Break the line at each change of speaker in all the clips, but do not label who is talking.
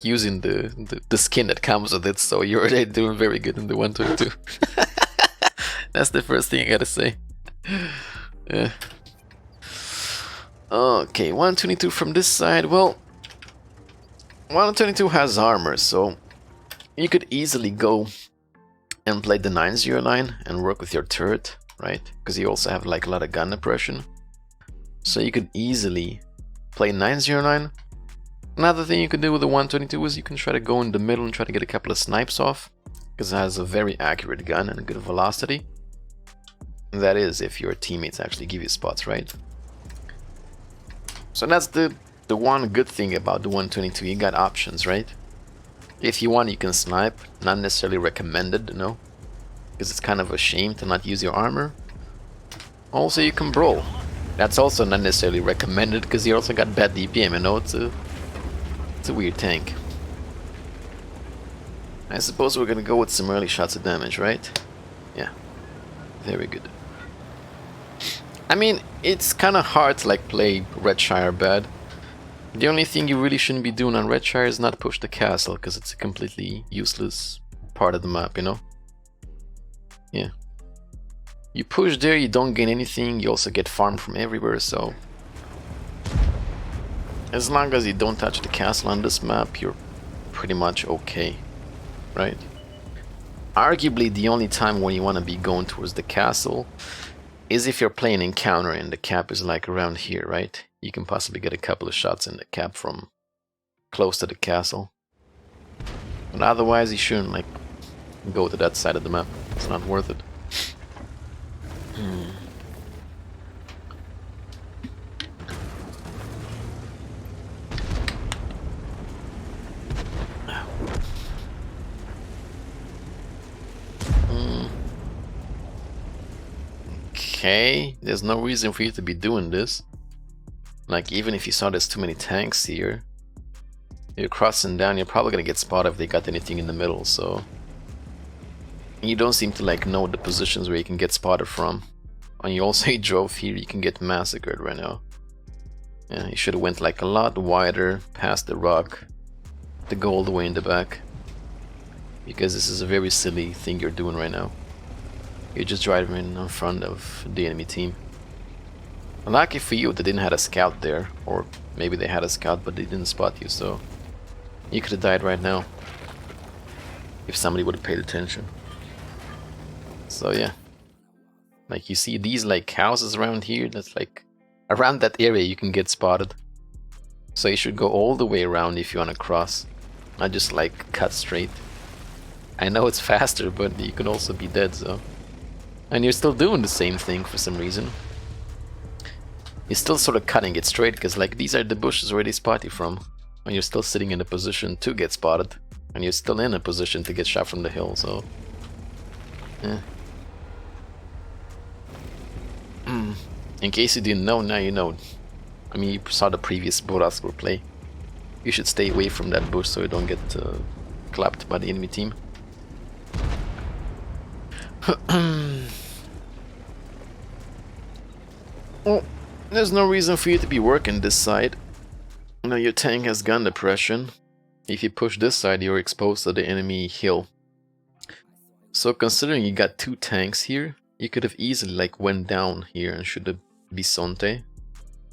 using the skin that comes with it, so you're already doing very good in the 122. That's the first thing I gotta say. Yeah. Okay, 122 from this side. Well, 122 has armor, so you could easily go and play the 909 and work with your turret, right? Because you also have like a lot of gun oppression. So you could easily play 909. Another thing you could do with the 122 is you can try to go in the middle and try to get a couple of snipes off, because it has a very accurate gun and good velocity. And that is if your teammates actually give you spots, right? So that's the one good thing about the 122, you got options, right? If you want, you can snipe, not necessarily recommended, you know, because it's kind of a shame to not use your armor. Also, you can brawl. That's also not necessarily recommended, because you also got bad DPM, you know, it's a weird tank. I suppose we're gonna go with some early shots of damage, right? Yeah, very good. I mean, it's kind of hard to like play Redshire bad. The only thing you really shouldn't be doing on Redshire is not push the castle, because it's a completely useless part of the map, you know? Yeah. You push there, you don't gain anything, you also get farmed from everywhere, so... as long as you don't touch the castle on this map, you're pretty much okay, right? Arguably, the only time when you want to be going towards the castle is if you're playing encounter and the cap is like around here, right? You can possibly get a couple of shots in the cap from close to the castle. But otherwise, you shouldn't like go to that side of the map. It's not worth it. Okay, there's no reason for you to be doing this. Like, even if you saw there's too many tanks here, you're crossing down, you're probably gonna get spotted if they got anything in the middle, so... you don't seem to like know the positions where you can get spotted from. And you also drove here, you can get massacred right now. Yeah, you should have went like a lot wider past the rock to go all the way in the back. Because this is a very silly thing you're doing right now. You're just driving in front of the enemy team. Lucky for you, they didn't have a scout there, or maybe they had a scout but they didn't spot you, so you could have died right now if somebody would have paid attention. So yeah, like you see these like houses around here, that's like around that area you can get spotted. So you should go all the way around if you want to cross, not just like cut straight. I know it's faster, but you can also be dead, so... and you're still doing the same thing for some reason. You're still sort of cutting it straight, because like these are the bushes where they spot you from. And you're still sitting in a position to get spotted. And you're still in a position to get shot from the hill, so... yeah. In case you didn't know, now you know. I mean, you saw the previous Boraskor play. You should stay away from that bush so you don't get clapped by the enemy team. Well, there's no reason for you to be working this side. Now your tank has gun depression. If you push this side, you're exposed to the enemy hill. So considering you got two tanks here, you could have easily like went down here and shoot the Bisonte.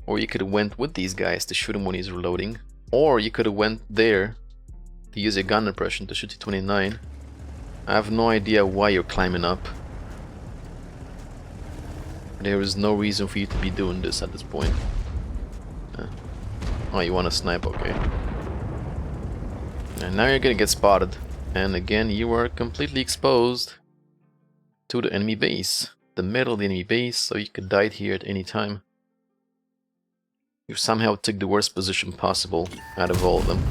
Or you could have went with these guys to shoot him when he's reloading. Or you could have went there to use your gun depression to shoot the 29. I have no idea why you're climbing up. There is no reason for you to be doing this at this point. Oh, you want to snipe? Okay. And now you're gonna get spotted. And again, you are completely exposed to the enemy base. The middle of the enemy base, so you could die here at any time. You somehow took the worst position possible out of all of them.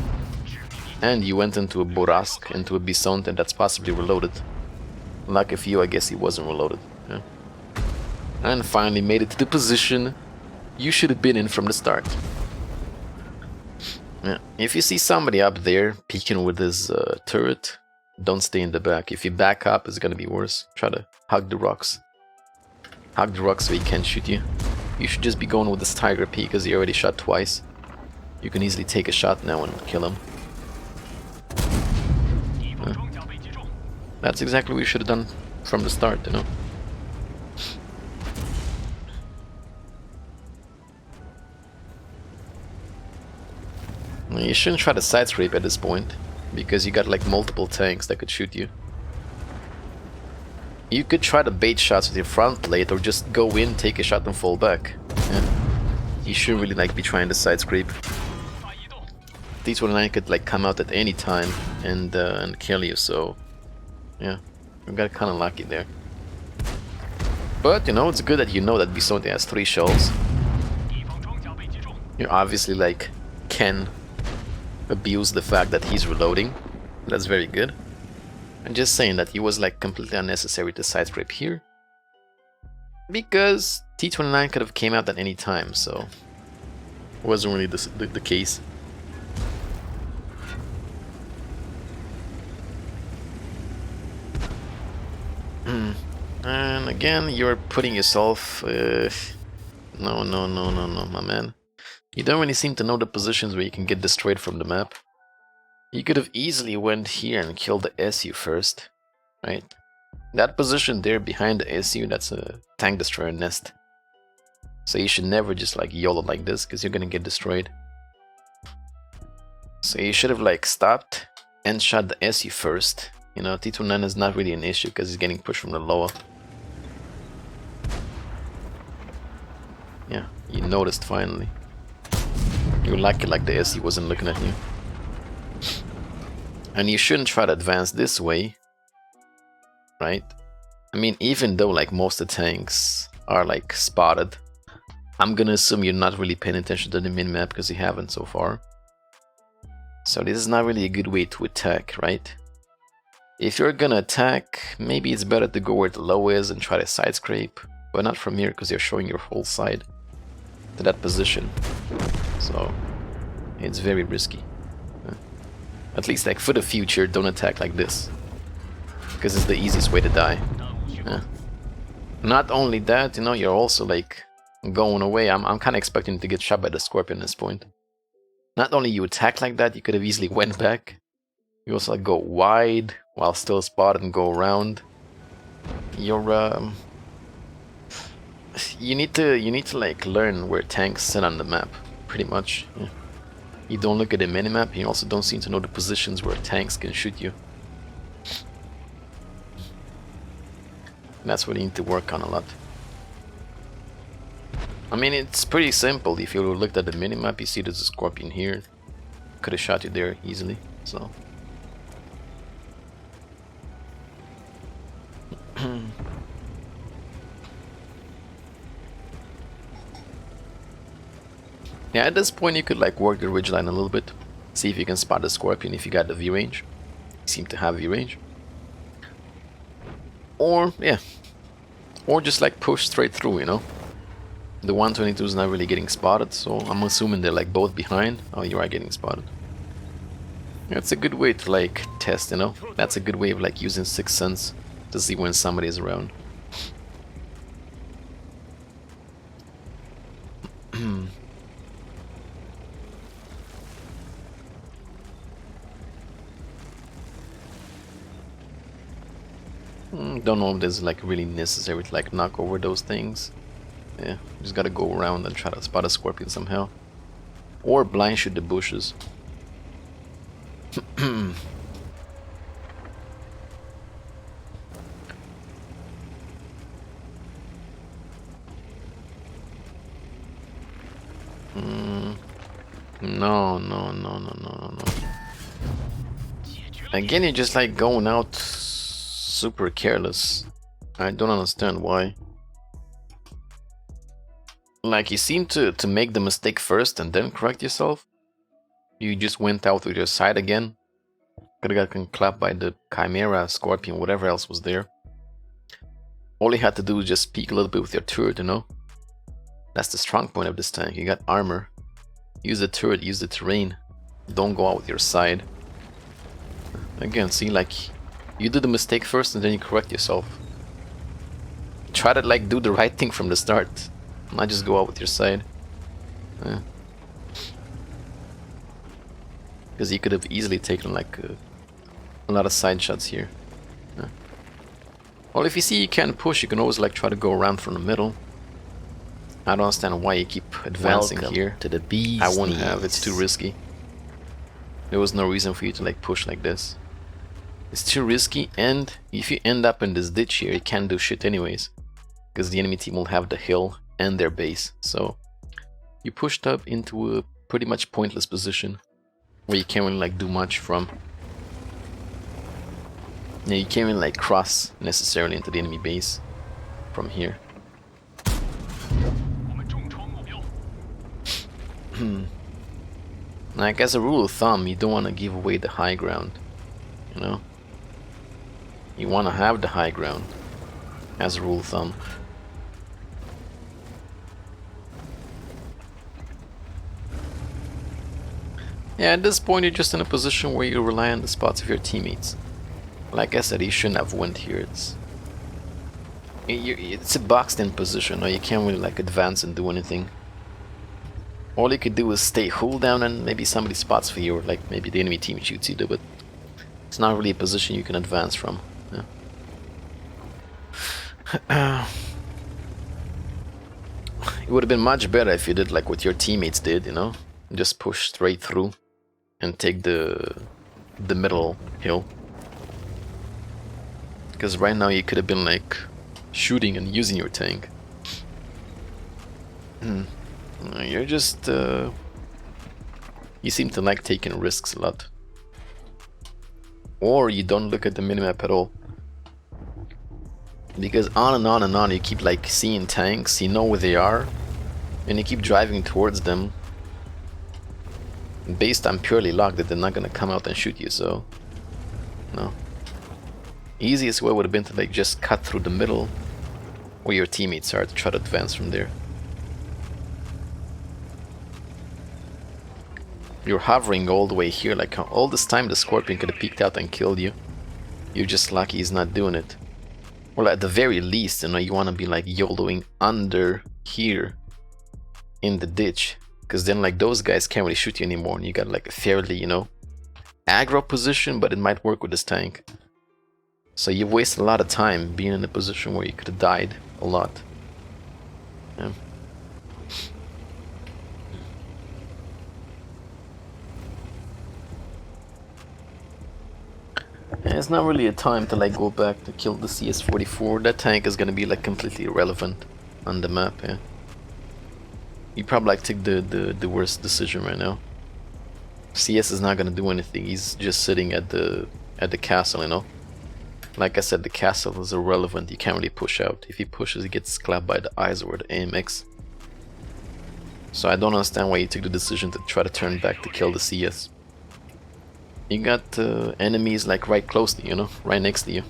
And you went into a Borask, into a Bisonte that's possibly reloaded. Lucky for you, I guess he wasn't reloaded. Yeah. And finally made it to the position you should have been in from the start. Yeah. If you see somebody up there peeking with his turret, don't stay in the back. If you back up, it's gonna be worse. Try to hug the rocks. Hug the rocks so he can't shoot you. You should just be going with this Tiger P because he already shot twice. You can easily take a shot now and kill him. That's exactly what you should have done from the start, you know. You shouldn't try to side scrape at this point, because you got like multiple tanks that could shoot you. You could try to bait shots with your front plate, or just go in, take a shot and fall back. Yeah. You shouldn't really like be trying to side scrape. T29 could like come out at any time and kill you, so yeah, you got kind of lucky there. But you know, it's good that you know that Bisonte has 3 shells. You obviously like can abuse the fact that he's reloading. That's very good. I'm just saying that he was like completely unnecessary to side scrape here, because T29 could have came out at any time, so it wasn't really the case. And again, you're putting yourself... No, my man. You don't really seem to know the positions where you can get destroyed from the map. You could have easily went here and killed the SU first, right? That position there behind the SU, that's a tank destroyer nest. So you should never just like YOLO like this, because you're gonna get destroyed. So you should have like stopped and shot the SU first. You know, T29 is not really an issue because he's getting pushed from the lower. Yeah, you noticed finally. You're lucky like the SE wasn't looking at you. And you shouldn't try to advance this way, right? I mean, even though like most of the tanks are like spotted, I'm gonna assume you're not really paying attention to the minimap because you haven't so far. So this is not really a good way to attack, right? If you're gonna attack, maybe it's better to go where the low is and try to side scrape, but not from here because you're showing your whole side to that position. So it's very risky. At least like for the future, don't attack like this, because it's the easiest way to die. Not only that, you know, you're also like going away. I'm kind of expecting to get shot by the Scorpion at this point. Not only you attack like that, you could have easily went back. You also like go wide while still spotted and go around. You're you need to like learn where tanks sit on the map, pretty much. Yeah. You don't look at the minimap, and you also don't seem to know the positions where tanks can shoot you. And that's what you need to work on a lot. I mean, it's pretty simple. If you looked at the minimap, you see there's a Scorpion here. Could have shot you there easily, so... Yeah, at this point you could like work the ridgeline a little bit. See if you can spot the Scorpion if you got the V range. You seem to have V range. Or, yeah. Or just like push straight through, you know. The 122 is not really getting spotted, so I'm assuming they're like both behind. Oh, you are getting spotted. That's a good way to like test, you know. That's a good way of like using Sixth Sense to see when somebody is around. Don't know if this is like really necessary to like knock over those things. Yeah, just gotta go around and try to spot a Scorpion somehow. Or blind shoot the bushes. No. Again, you're just like going out super careless. I don't understand why. Like, you seem to make the mistake first and then correct yourself. You just went out with your side again. Could've got clapped by the Chimera, Scorpion, whatever else was there. All you had to do was just peek a little bit with your turret, you know? That's the strong point of this tank. You got armor. Use the turret, use the terrain. Don't go out with your side. Again, see, like, you do the mistake first and then you correct yourself. Try to like do the right thing from the start, not just go out with your side. Because you could have easily taken like a lot of side shots here. Well, if you see you can't push, you can always like try to go around from the middle. I don't understand why you keep advancing here.
To the bees.
I wouldn't have, it's too risky. There was no reason for you to like push like this. It's too risky, and if you end up in this ditch here, you can't do shit anyways. Because the enemy team will have the hill and their base. So you pushed up into a pretty much pointless position where you can't really like do much from. Yeah, you can't really like cross necessarily into the enemy base from here. Like, as a rule of thumb, you don't want to give away the high ground, you know? You want to have the high ground, as a rule of thumb. Yeah, at this point you're just in a position where you rely on the spots of your teammates. Like I said, you shouldn't have went here. It's a boxed in position, or you can't really like advance and do anything. All you could do is stay hold down and maybe somebody spots for you, or like maybe the enemy team shoots you, but it's not really a position you can advance from. Yeah. It would have been much better if you did like what your teammates did, you know? Just push straight through and take the middle hill. Because right now you could have been like shooting and using your tank. You're just you seem to like taking risks a lot. Or you don't look at the minimap at all. Because on and on and on you keep like seeing tanks, you know where they are, and you keep driving towards them based on purely luck that they're not gonna come out and shoot you, so no. Easiest way would have been to like just cut through the middle where your teammates are to try to advance from there. You're hovering all the way here, like all this time the Scorpion could have peeked out and killed you. You're just lucky he's not doing it. Well, at the very least, you know, you want to be like YOLOing under here in the ditch, because then like those guys can't really shoot you anymore, and you got like a fairly, you know, aggro position, but it might work with this tank. So you wasted a lot of time being in a position where you could have died a lot. Yeah. And it's not really a time to like go back to kill the CS-44. That tank is gonna be like completely irrelevant on the map. Yeah. You probably like took the worst decision right now. CS is not gonna do anything. He's just sitting at the castle, you know. Like I said, the castle is irrelevant. You can't really push out. If he pushes, he gets clapped by the eyes or the AMX. So I don't understand why you took the decision to try to turn back to kill the CS. You got enemies like right close to you, know, right next to you.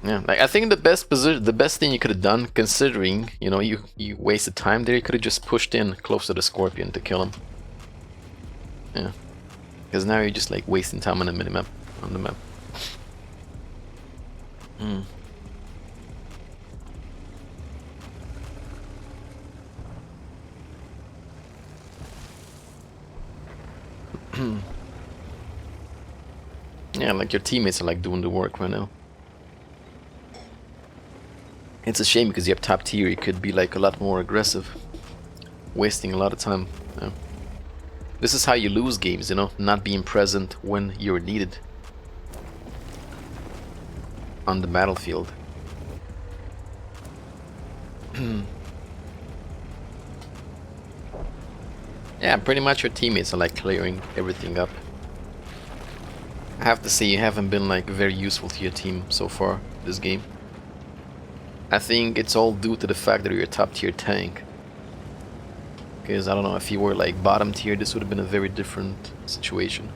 Yeah, like I think the best thing you could have done, considering, you know, you wasted time there, you could have just pushed in close to the Scorpion to kill him. Yeah, because now you're just like wasting time on the minimap, on the map. Yeah, like your teammates are like doing the work right now. It's a shame because you have top tier, you could be like a lot more aggressive, wasting a lot of time. Yeah. This is how you lose games, you know, not being present when you're needed on the battlefield. Yeah, pretty much your teammates are like clearing everything up. I have to say you haven't been like very useful to your team so far this game. I think it's all due to the fact that you're a top tier tank. Because I don't know, if you were like bottom tier, this would have been a very different situation.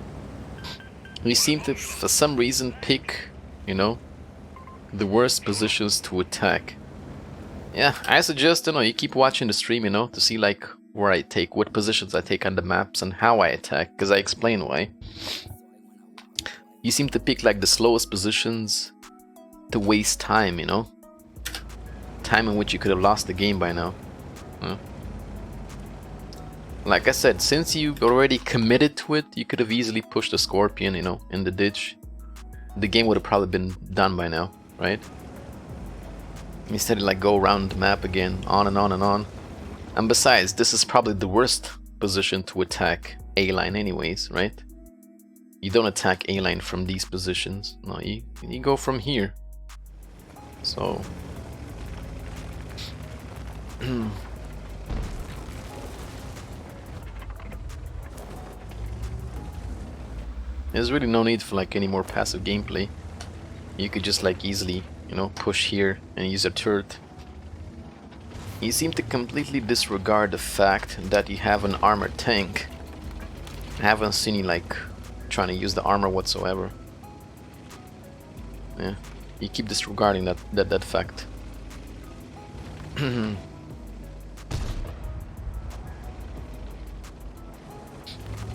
You seem to, for some reason, pick, you know, the worst positions to attack. Yeah, I suggest, you know, you keep watching the stream, you know, to see like where I take, what positions I take on the maps and how I attack, because I explain why. You seem to pick like the slowest positions to waste time, you know? Time in which you could have lost the game by now. Like I said, since you already committed to it, you could have easily pushed the Scorpion, you know, in the ditch. The game would have probably been done by now. right? Instead, like go around the map again, on and on and on. And besides, this is probably the worst position to attack A-line anyways, right? You don't attack A-line from these positions. No, you go from here. So there's really no need for like any more passive gameplay. You could just like easily, you know, push here and use a turret. You seem to completely disregard the fact that you have an armored tank. I haven't seen you like trying to use the armor whatsoever. Yeah, you keep disregarding that fact.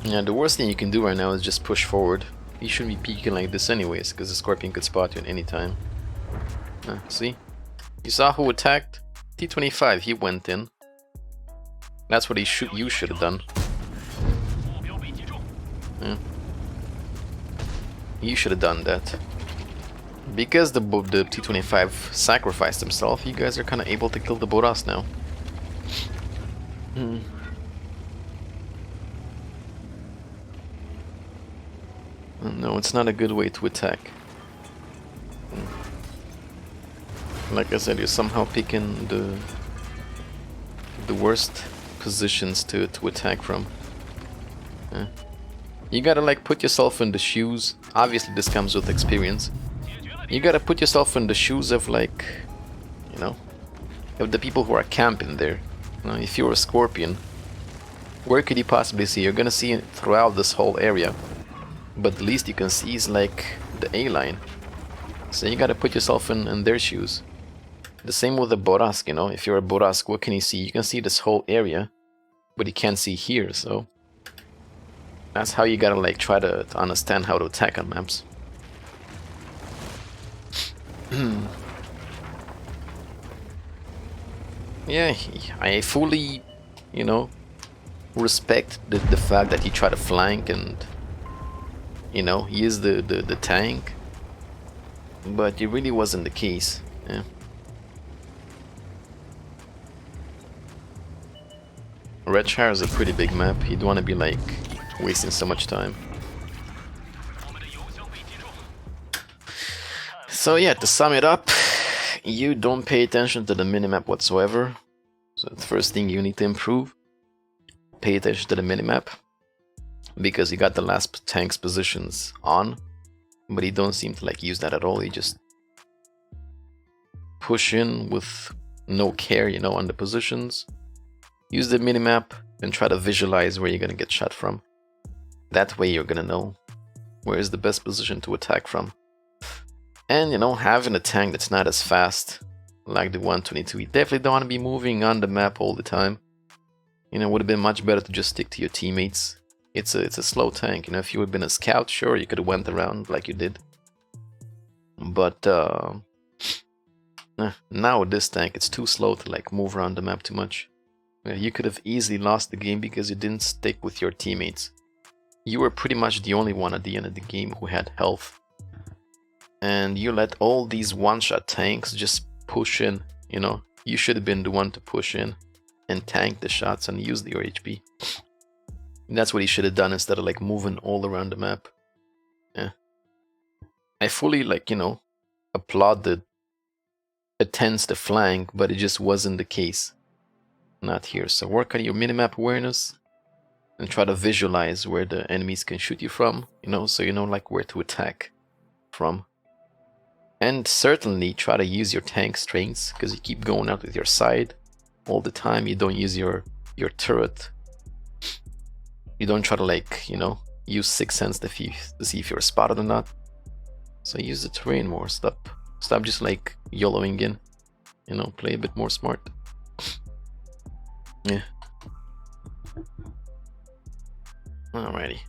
Yeah, the worst thing you can do right now is just push forward. You shouldn't be peeking like this anyways, because the Scorpion could spot you at any time. See? You saw who attacked? T-25, he went in. That's what you should have done. Yeah. You should have done that. Because the T-25 sacrificed himself, you guys are kind of able to kill the Boras now. No, it's not a good way to attack. Like I said, you're somehow picking the worst positions to attack from. Yeah. You gotta like put yourself in the shoes. Obviously this comes with experience. You gotta put yourself in the shoes of like, you know, of the people who are camping there. You know, if you're a Scorpion, where could you possibly see? You're gonna see it throughout this whole area. But the least you can see is like the A-line. So you gotta put yourself in their shoes. The same with the Borask, you know, if you're a Borask, what can you see? You can see this whole area, but you can't see here, so that's how you gotta like try to understand how to attack on maps. Yeah, I fully, you know, respect the fact that he tried to flank and, you know, use the tank, but it really wasn't the case. Yeah. Redshire is a pretty big map. You don't want to be like wasting so much time. So yeah, to sum it up, you don't pay attention to the minimap whatsoever. So the first thing you need to improve, pay attention to the minimap, because you got the last tank's positions on, but you don't seem to like use that at all. You just push in with no care, you know, on the positions. Use the minimap and try to visualize where you're gonna get shot from. That way you're gonna know where is the best position to attack from. And, you know, having a tank that's not as fast like the 122, you definitely don't want to be moving on the map all the time. You know, it would have been much better to just stick to your teammates. It's a slow tank, you know. If you had been a scout, sure, you could have went around like you did. But now with this tank, it's too slow to like move around the map too much. You could have easily lost the game because you didn't stick with your teammates. You were pretty much the only one at the end of the game who had health. And you let all these one-shot tanks just push in, you know. You should have been the one to push in and tank the shots and use your HP. And that's what he should have done instead of like moving all around the map. Yeah. I fully like, you know, applaud the attempts to flank, but it just wasn't the case. Not here. So work on your minimap awareness and try to visualize where the enemies can shoot you from, you know, so you know like where to attack from. And certainly try to use your tank strengths, because you keep going out with your side all the time. You don't use your turret. You don't try to like, you know, use Sixth Sense to see if you're spotted or not. So use the terrain more. Stop just like YOLOing in, you know, play a bit more smart. Yeah. Alrighty.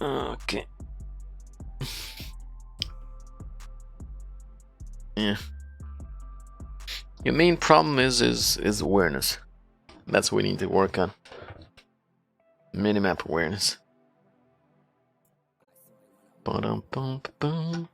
Okay. Yeah. Your main problem is awareness. That's what we need to work on. Minimap awareness. Ba-dum-bum-bum.